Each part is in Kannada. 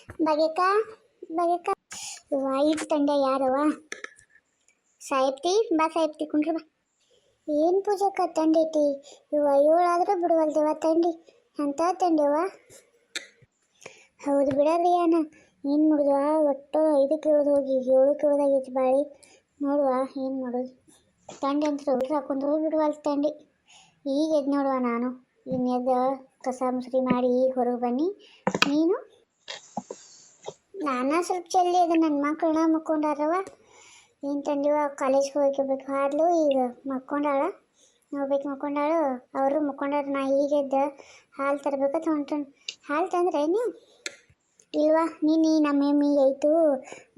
ಬಗೆಕ ಬಗೆಕ ವಾಯಿಟ್ ತಂಡ ಯಾರವ ಸಾಹಿತ್ಯ ಬಾ ಸಾಹಿತ್ಯ ಕುಂಡ್ರಿ ಬಾ. ಏನು ಪೂಜಕ್ಕ ತಂಡಿ ಐತಿ ಇವ 7 ಆದರೂ ಬಿಡುವಲ್ದವ ತಂಡಿ ಅಂತ ತಂಡಿವ. ಹೌದು ಬಿಡಲ್ರಿ ಅಣ್ಣ, ಏನು ಮಾಡುದವ ಒಟ್ಟು 5ಕ್ಕೆ ಇಳಿದು ಹೋಗಿ 7ಕ್ಕೆ ಇಳಿದಾಗೈತಿ ಬಾಳಿ ನೋಡುವ ಏನು ಮಾಡೋದು. ತಂಡಿ ಅಂತ ಸೊಲ್ಟ್ರು ಹಾಕೊಂಡ್ರು ಬಿಡುವಲ್ ತಂಡಿ. ಈಗ ಎದ್ದು ನೋಡುವ ನಾನು ಇನ್ನೆದ್ದು ಕಸ ಮುಸ್ರಿ ಮಾಡಿ ಈಗ ಹೊರಗೆ ಬನ್ನಿ. ನೀನು ನಾನು ಸ್ವಲ್ಪ ಜಲ್ದಿ ಅದು ನನ್ನ ಮಕ್ಕಳನ್ನ ಮಕ್ಕೊಂಡಾರವ. ಏನು ತಂದಿವ ಕಾಲೇಜ್ಗೆ ಹೋಗ್ಬೇಕು ಹಾದ್ಲು ಈಗ ಮಕ್ಕೊಂಡಾಳ ಹೋಗ್ಬೇಕು ಮಕ್ಕೊಂಡಾಳು ಅವರು ಮಕ್ಕೊಂಡಾರ. ನಾ ಈಗೆದ್ದು ಹಾಲು ತರಬೇಕಂತ ಹೊಂಟು. ಹಾಲು ತಂದ್ರೆ ನೀವು ಇಲ್ವಾ ನೀನು ನಮ್ಮ ಎಮ್ಮಿ ಆಯಿತು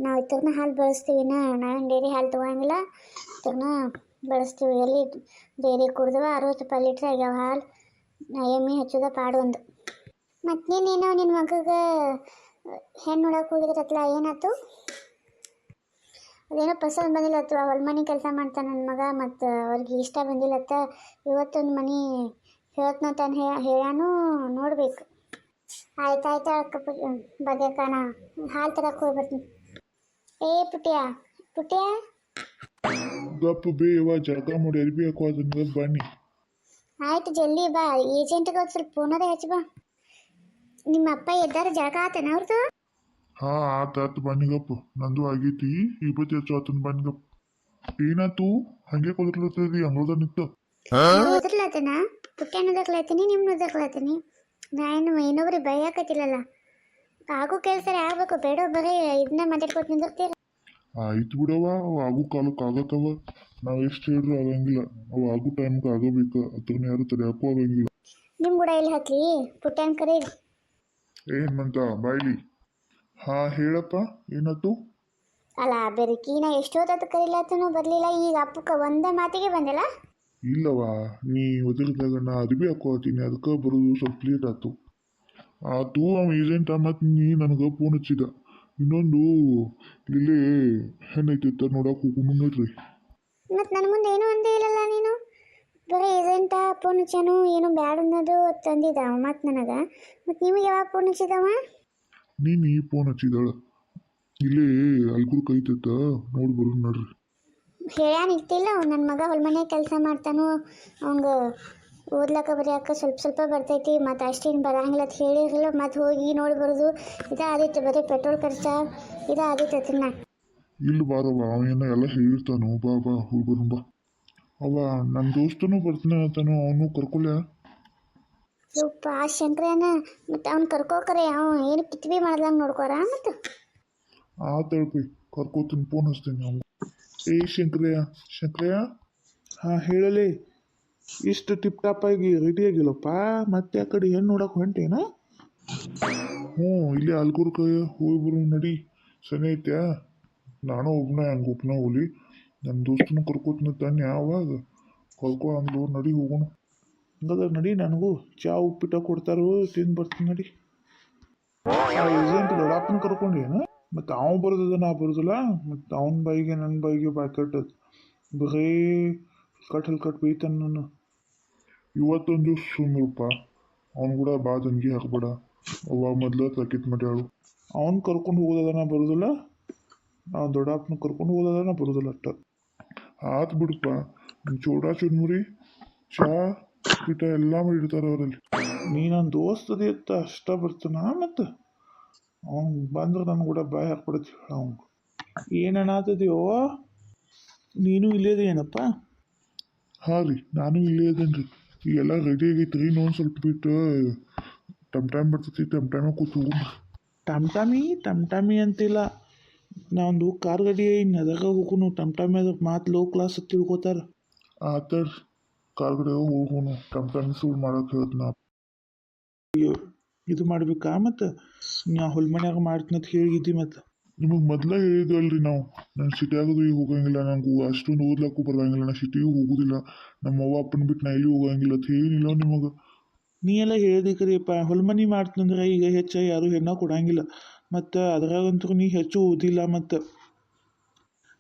ನಾವು ಇತ್ತರ್ನ ಹಾಲು ಬಳಸ್ತೀವಿ. ನಾವೇನು ಡೈರಿ ಹಾಲು ತೊಗೊಳಂಗಿಲ್ಲ, ಇತ್ತರ್ನ ಬಳಸ್ತೀವಿ. ಎಲ್ಲಿ ಡೈರಿ ಕುಡ್ದವ 60 ರೂಪಾಯಿ ಲೀಟ್ರ್ ಆಗ್ಯಾವ ಹಾಲು. ಎಮ್ಮಿ ಹಚ್ಚೋದ ಪಾಡು ಒಂದು. ಮತ್ತು ನೀನೇನೋ ನಿನ್ನ ಮಗಗೆ ಹೆಣ್ಣು ನೋಡಕ್ಕೆ ಹೋಗಿದ್ರತ್ಲ ಏನಾಯ್ತು? ಅದೇನೋ ಪಸಂದ್ ಬಂದಿಲ್ಲತ್ತು. ಹೊಲ ಮನೆ ಕೆಲಸ ಮಾಡ್ತಾನೆ ನನ್ನ ಮಗ, ಮತ್ತು ಅವ್ರಿಗೆ ಇಷ್ಟ ಬಂದಿಲ್ಲತ್ತ. ಇವತ್ತೊಂದು ಮನೆ ಹೇಳ್ತಾನೆ ಹೇಳಾನು ನೋಡಬೇಕು. ಆಯ್ತಾಯ್ತು ಬಗ್ಗೆಕಾನ ಹಾಲು ತರಕ್ಕೆ ಹೋಗಿ ಬರ್ತೀನಿ. ಏ ಪುಟ್ಯ ಪುಟ್ಯ ಗಪ್ಪ ಬೇವ ಜಳಕ ಮಾಡಿ ಅರ್ಬಿ ಹಾಕೋ ಅದನ್ನ ಬನ್ನಿ. ಆಯ್ತು ಜಲ್ದಿ ಬಾ. ಏಜೆಂಟ್ಗೆ ಒಂದು ಸ್ವಲ್ಪ ಫೋನರೇ ಹಚ್ಚಿ ಬಾ. ನಿಮ್ಮ ಅಪ್ಪ ಎದ್ದಾರ ಜಳಕ ಆತನ ಅವ್ರದ್ದು? ಹಾ ಆತ ಬನ್ನಿ ಗಪ್ಪ, ನಂದು ಆಗೈತಿ 20 ಹೆಚ್ಚು ಆತನ ಬನ್ನಿ ಗಪ್ಪ. ಏನಾತು ಹಂಗೆ ಕೊದ್ರಲತ್ತದಿ ಅಂಗಳದ ನಿಂತ? ಓದ್ರಲತ್ತನ ಪುಟ್ಯನ ಓದಕ್ಲತ್ತೀನಿ, ನಿಮ್ನ ಓದಕ್ಲತ್ತೀನಿ. ನಾನು ಇನ್ನೊಬ್ರಿಗೆ ಭಯಕತ್ತಿಲ್ಲಲ್ಲ. ಆಗೋ ಕೆಲಸ ಆಗ್ಬೇಕು ಬೇಡ, ಬರೀ ಇದನ್ನ ಮಾತಾಡ್ಕೊತ ನಿಂದಿರ್ತೀರ. ಆಯ್ತು ಬಿಡವ, ಅವು ಆಗೋ ಕಾಲಕ್ಕೆ ಆಗತ್ತವ. ನಾವು ಎಷ್ಟು ಹೇಳಿದ್ರು ಆಗಂಗಿಲ್ಲ. ಅವು ಆಗೋ ಟೈಮ್ಗೆ ಆಗಬೇಕು, ಅದ್ರನ್ನ ಯಾರು ತಡೆಯಕ್ಕೂ ಆಗಂಗಿಲ್ಲ. ನಿಮ್ಮ ಕೂಡ ಎಲ್ಲಿ ಹತ್ಲಿ ಪುಟ್ಯನ ಕರೀರಿ. ಏನ್ ಮಂತ ಬಾಯ್ಲಿ? ಹಾ ಹೇಳಪ್ಪ ಏನಾಯ್ತು? ಅಲ್ಲ ಬೆರಕಿನ ಎಷ್ಟೊತ್ತು ಕರೀಲತ್ತನೂ ಬರಲಿಲ್ಲ. ಈಗ ಅಪ್ಪಕ್ಕ ಒಂದೇ ಮಾತಿಗೆ ಬಂದಿಲ್ಲ. ಇಲ್ಲವಾ, ನೀ ಒದರಿದಾಗ ನಾ ಅರ್ಬಿ ಹಾಕೋತೀನಿ, ಅದಕ್ಕೆ ಬರೋದು ಸ್ವಲ್ಪ ಲೇಟ್ ಆಯ್ತು. ಆತು ಅವ ಏಜೆಂಟ ಮತ್ತು ನೀ ನನಗೆ ಫೋನ್ ಹಚ್ಚಿದ. ಇನ್ನೊಂದು ಇಲ್ಲೇ ಹೆಣ್ಣೈತಿತ್ತ ನೋಡಕ್ಕೆ ಹೋಗುನು ನೋಡ್ರಿ. ಮತ್ತು ನನ್ನ ಮುಂದೆ ಏನೂ ಒಂದೇ ಇಲ್ಲಲ್ಲ ನೀನು. ಬರೀ ಏಜೆಂಟ ಫೋನ್ ಹಚ್ಚಾನು ಏನು ಬ್ಯಾಡ ಅನ್ನೋದು ತಂದಿದ್ದ ಮತ್ತು ನನಗೆ. ಮತ್ತು ನಿಮಗೆ ಯಾವಾಗ ಫೋನ್ ಹಚ್ಚಿದವ? ನೀನು ಈ ಫೋನ್ ಹಚ್ಚಿದಾಳ. ಇಲ್ಲೇ ಅಲ್ಗುರ್ ಕೈತೈತ ನೋಡಿ ಬರೋದು ನೋಡ್ರಿ. ಹೇಳ್ಯಾನ ಇರ್ತಿಲ್ಲ ನನ್ನ ಮಗ ಹೊಲ ಮನೆ ಕೆಲಸ ಮಾಡ್ತಾನು, ಅವಂಗೆ ಓದ್ಲಕ್ಕ ಬರೆಯೋಕೆ ಸ್ವಲ್ಪ ಬರ್ತೈತಿ, ಮತ್ತು ಅಷ್ಟೇನು ಬರಂಗಿಲ್ಲ ಅಂತ ಹೇಳಿರಲಿಲ್ಲ. ಮತ್ತು ಹೋಗಿ ನೋಡಿ ಬರೋದು ಇದಾದಿತ್ತು, ಬರೀ ಪೆಟ್ರೋಲ್ ಖರ್ಚು ಇದಾದಿತ್ತು ಅದನ್ನ. ಇಲ್ಲಿ ಬಾರವ, ಅವನ ಎಲ್ಲ ಹೇಳಿರ್ತಾನು. ಬಾ ಬಾ ಹೋಗಿ ಬರೋಣ ಬಾ. ಅವ ನನ್ನ ದೋಸ್ತನು ಬರ್ತಾನೆ ಅಂತಾನು, ಅವನು ಕರ್ಕೊಲ್ಯ? ಯಪ್ಪ ಆ ಶಂಕರನ ಮತ್ತು ಅವ್ನು ಕರ್ಕೋಕರೆ ಅವ್ನು ಏನು ಕಿತ್ಬಿ ಮಾಡ್ದಂಗೆ ನೋಡ್ಕೋರ. ಮತ್ತು ಆತಳ್ಪಿ ಕರ್ಕೋತೀನಿ, ಫೋನ್ ಹಚ್ತೀನಿ ಅವ್ನು. ಏ ಶಂಕ್ರಯ್ಯ ಹಾಂ ಹೇಳಲಿ. ಇಷ್ಟು ಟಿಪ್ ಟಾಪಾಗಿ ರೆಡಿ ಆಗಿಲ್ಲಪ್ಪ, ಮತ್ತೆ ಆ ಕಡೆ ಹೆಣ್ಣು ನೋಡಕ್ಕೆ ಹೊಂಟೇನ? ಹ್ಞೂ ಇಲ್ಲೇ ಅಲ್ಗುರ್ ಕೈ ಹೋಗಿ ಬರೋ ನಡಿ. ಸನಿ ಐತ್ಯಾ? ನಾನು ಒಬ್ಬನ ಹೋಗ್ಲಿ, ನನ್ನ ದೋಸ್ತನು ಕರ್ಕೋತೀನಿ ತಾನೆ. ಆವಾಗ ಕರ್ಕೊ ಅಂದ್ಲು, ನಡಿ ಹೋಗೋಣ. ಹಂಗಾದ್ರೆ ನಡಿ, ನನಗೂ ಚಾ ಉಪ್ಪಿಟ್ಟ ಕೊಡ್ತಾರೋ ತಿಂದು ಬರ್ತೀನಿ ನಡಿ. ಆ ಏಜೆಂಟ್ ದೊಡ್ಡಪ್ಪನ ಕರ್ಕೊಂಡೇನು? ಮತ್ತು ಅವ್ನು ಬರೋದದ ನಾ ಬರೋದಿಲ್ಲ. ಮತ್ತು ಅವನ ಬಾಯಿಗೆ ನನ್ನ ಬಾಯಿಗೆ ಬಾಯ್ಕಟ್ಟದು ಬರೀ ಹಲ್ಕಟ್ ಬೈತಾನೆ ನಾನು. ಇವತ್ತೊಂದು ಸುಮ್ಮರಪ್ಪ, ಅವ್ನು ಕೂಡ ಬಾ ತಂಗಿ ಹಾಕ್ಬೇಡ. ಅವ ಮೊದ್ಲು ತಕಿತ್ ಮಾಡ್ಯಾಳು. ಅವ್ನು ಕರ್ಕೊಂಡು ಹೋಗೋದದ ನಾ ಬರೋದಿಲ್ಲ, ನಾವು ದೊಡ್ಡಪ್ಪನ ಕರ್ಕೊಂಡು ಹೋಗೋದದ ನಾ ಬರೋದಿಲ್ಲ ಅಷ್ಟ. ಆತು ಬಿಡಪ್ಪ, ಚೂಡ ಚುರ್ಮುರಿ ಚಾ ಪಿಟ ಎಲ್ಲ ಮಾಡಿರ್ತಾರೆ ಅವರಲ್ಲಿ. ನೀ ನನ್ನ ದೋಸ್ತದ ಇತ್ತ ಅಷ್ಟ ಬರ್ತಾನ. ಮತ್ತು ಅವ್ನು ಬಂದ್ರೆ ನನ್ನ ಕೂಡ ಬಾಯಿ ಹಾಕ್ಬಿಡತ್ತಿ ಅವ್ನು. ಏನನ್ನಾತದ್ಯೋ ನೀನು ಇಲ್ಲೇದ ಏನಪ್ಪ? ಹಾಂ ರೀ, ನಾನು ಇಲ್ಲೇ ಇದ್ದೇನೆ ರೀ. ಈಗೆಲ್ಲ ರೆಡಿ ಆಗೈತೆ ರೀ. ಇನ್ನೊಂದು ಸ್ವಲ್ಪ ಬಿಟ್ಟು ಟೈಮ್ ಬರ್ತೈತಿ, ಟೈಮ್ ಕೂತು ಹೋಗೋಣ. ಟಮ್ಟಾಮಿ ಅಂತಿಲ್ಲ, ನಾವೊಂದು ಕಾರ್ ಗಾಡಿ ಇನ್ನು ಅದಾಗ ಹೋಗುನು. ಟಮ್ಟಾಮಿ ಅದ್ರ ಮಾತು ಲೋ ಕ್ಲಾಸ್ ತಿಳ್ಕೊತಾರೆ. ಆತ ಕಾರ್ ಕಡೆ ಹೋಗೋಣ. ಟೈಮ್ ಸೂಡ್ ಮಾಡೋಕೆ ಹೇಳ್ತ ನಾ. ಇದು ಮಾಡ್ಬೇಕಾ? ಮತ್ತು ನಾ ಹೊಲ್ಮನ್ಯಾಗ ಮಾಡ್ತೀನಿ ಅಂತ ಹೇಳಿದ್ದಿ. ಮತ್ತು ನಿಮಗೆ ಮೊದಲೇ ಹೇಳಿದ್ವಲ್ರಿ ನಾವು, ನಾನು ಸಿಟಿಯಾಗದು ಈಗ ಹೋಗಂಗಿಲ್ಲ, ನನಗೂ ಅಷ್ಟೊಂದು ಓದ್ಲಕ್ಕೂ ಬರೋಂಗಿಲ್ಲ, ನಾನು ಸಿಟಿಗೂ ಹೋಗೋದಿಲ್ಲ, ನಮ್ಮ ಅವ್ವ ಅಪ್ಪನ ಬಿಟ್ಟು ನಾ ಎಲ್ಲಿ ಹೋಗಂಗಿಲ್ಲ ಅಂತ ಏನಿಲ್ಲ ನಿಮಗೆ. ನೀ ಎಲ್ಲ ಹೇಳಿದಿ ಕರಿಯಪ್ಪ. ಹೊಲ್ಮನಿ ಮಾಡ್ತಂದ್ರೆ ಈಗ ಹೆಚ್ಚು ಯಾರು ಹೆಣ್ಣ ಕೊಡಂಗಿಲ್ಲ. ಮತ್ತು ಅದ್ರಾಗಂತೂ ನೀ ಹೆಚ್ಚು ಓದಿಲ್ಲ. ಮತ್ತು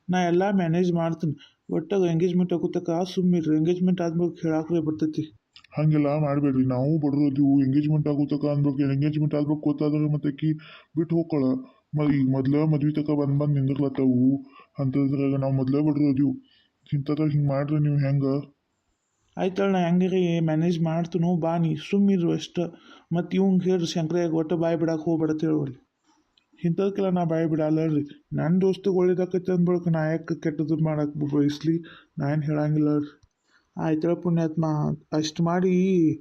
ನಾ ಎಲ್ಲ ಮ್ಯಾನೇಜ್ ಮಾಡ್ತೀನಿ. ಒಟ್ಟಾಗ ಎಂಗೇಜ್ಮೆಂಟ್ ಆಗೋತಕ್ಕ ಸುಮ್ಮಿರ್ರಿ. ಎಂಗೇಜ್ಮೆಂಟ್ ಆದ್ಮೇಲೆ ಹೇಳಾಕ್ರೆ ಬರ್ತೈತಿ. ಹಾಗೆಲ್ಲ ಮಾಡಬೇಡ್ರಿ. ನಾವು ಬಡ್ರದೀವು, ಎಂಗೇಜ್ಮೆಂಟ್ ಆಗೋತಕ ಅನ್ಬೇಕು. ಎಂಗೇಜ್ಮೆಂಟ್ ಆಗ್ಬೇಕು ಗೊತ್ತಾದ್ರೆ ಮತ್ತೆ ಆಕಿ ಬಿಟ್ಟು ಹೋಗ್ಕೊಳ. ಈಗ ಮೊದ್ಲು ಮದ್ವೆ ತಕ ಬಂದು ನಿಂದಿರ್ಲತ್ತವು ಅಂಥದ್ರಾಗ ನಾವು ಮೊದಲೇ ಬಡ್ರದೀವು. ಇಂಥದ್ರಾಗ ಹಿಂಗೆ ಮಾಡ್ರಿ ನೀವು ಹೆಂಗೆ? ಆಯ್ತಳ ನಾ ಹೆಂಗಾರಿ ಮ್ಯಾನೇಜ್ ಮಾಡ್ತೀನೋ ಬಾ ನೀ ಸುಮ್ಮಿರು ಅಷ್ಟು. ಮತ್ತು ಇವಂಗೆ ಹೇಳ್ರಿ ಶಂಕರಯ್ಯಗೆ ಒಟ್ಟು ಬಾಯಿ ಬಿಡಕ್ಕೆ ಹೋಗ್ಬೇಡ ತಿಳುವಲ್ಲಿ. ಇಂಥದಕ್ಕೆಲ್ಲ ನಾ ಬಾಯಿ ಬಿಡಲ್ಲ ರೀ. ನನ್ನ ದೋಸ್ತಿಗೆ ಒಳ್ಳೇದಾಕೈತೆ ಅಂದ್ಬಳಕ ನಾ ಯಾಕೆ ಕೆಟ್ಟದ್ದು ಮಾಡಕ್ಕೆ ಬಯಸ್ಲಿ. ನಾ ಏನು ಹೇಳಂಗಿಲ್ಲ ರೀ. ಆಯ್ತಳ ಪುಣ್ಯಾತ್ಮ, ಅಷ್ಟು ಮಾಡಿ